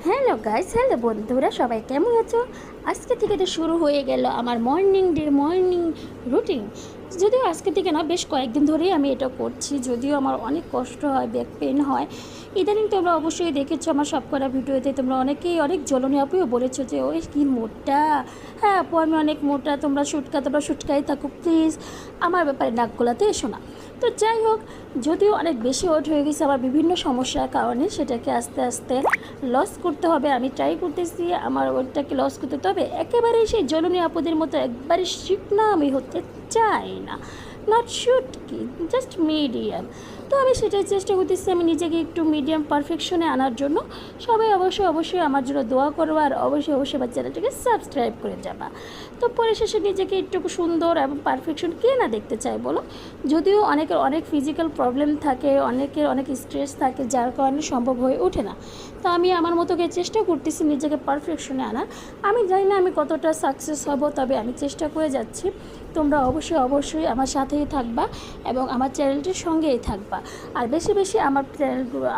Hello guys, hello বন্ধুরা, সবাই কেমন আছো? আজকে থেকে তো শুরু হয়ে গেল আমার মর্নিং রুটিন। যদিও আজকে থেকে না, বেশ কয়েকদিন ধরেই আমি এটা করছি। যদিও আমার অনেক কষ্ট হয়, ব্যাক পেন হয়। ইদানিং তোমরা অবশ্যই দেখেছো আমার সব করা ভিডিওতে, তোমরা অনেকেই অনেক জ্বলনী আপুও বলেছো যে ওই কি মোটা। হ্যাঁ আপু, আমি অনেক মোটা, তোমরা শুটকাই থাকো, প্লিজ আমার ব্যাপারে নাক গলাতে এসো না। তো যাই হোক, যদিও অনেক বেশি ওয়েট হয়ে গেছে আমার বিভিন্ন সমস্যার কারণে, সেটাকে আস্তে আস্তে লস করতে হবে। আমি ট্রাই করতেছি আমার ওয়েটটাকে লস করতে, তবে একেবারেই সেই জ্বলনী আপুদের মতো একবারে শিখনা আমি হতে চাই না। নট শুট কি, জাস্ট মিডিয়াম। তো আমি সেটাই চেষ্টা করতেছি আমি নিজেকে একটু মিডিয়াম পারফেকশনে আনার জন্য। সবাই অবশ্যই আমার জন্য দোয়া করবো, আর অবশ্যই আমার চ্যানেলটাকে সাবস্ক্রাইব করে যাবা। তো পরে শেষে নিজেকে একটু সুন্দর এবং পারফেকশন কে না দেখতে চায় বলো? যদিও অনেকের অনেক ফিজিক্যাল প্রবলেম থাকে, অনেকের অনেক স্ট্রেস থাকে, যার কারণে সম্ভব হয়ে ওঠে না। তো আমি আমার মতোকে চেষ্টা করতেছি নিজেকে পারফেকশনে আনার। আমি জানি না আমি কতটা সাকসেস হব, তবে আমি চেষ্টা করে যাচ্ছি। তোমরা অবশ্যই আমার সাথেই থাকবা এবং আমার চ্যানেলটির সঙ্গেই থাকবা। আর বেশি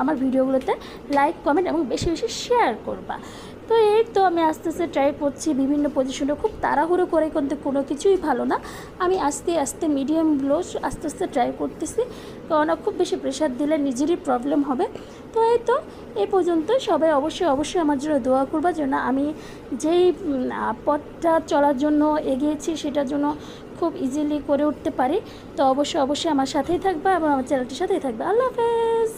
আমার ভিডিওগুলোতে লাইক, কমেন্ট এবং বেশি শেয়ার করবা। তো এই তো আমি আস্তে আস্তে ট্রাই করছি বিভিন্ন পজিশনে। খুব তাড়াহুড়ো করে কিন্তু কোনো কিছুই ভালো না। আমি আস্তে মিডিয়ামগুলো আস্তে ট্রাই করতেছি, কারণ খুব বেশি প্রেশার দিলে নিজেরই প্রবলেম হবে। তো এই তো এই পর্যন্ত। সবাই অবশ্যই আমার জন্য দোয়া করবা, যেন আমি যেই পথটা চলার জন্য এগিয়েছি সেটার জন্য খুব ইজিলি করে উঠতে পারি। তো অবশ্যই আমার সাথেই থাকবা এবং আমার চ্যানেলটির সাথেই থাকবে। আল্লাহ হাফেজ।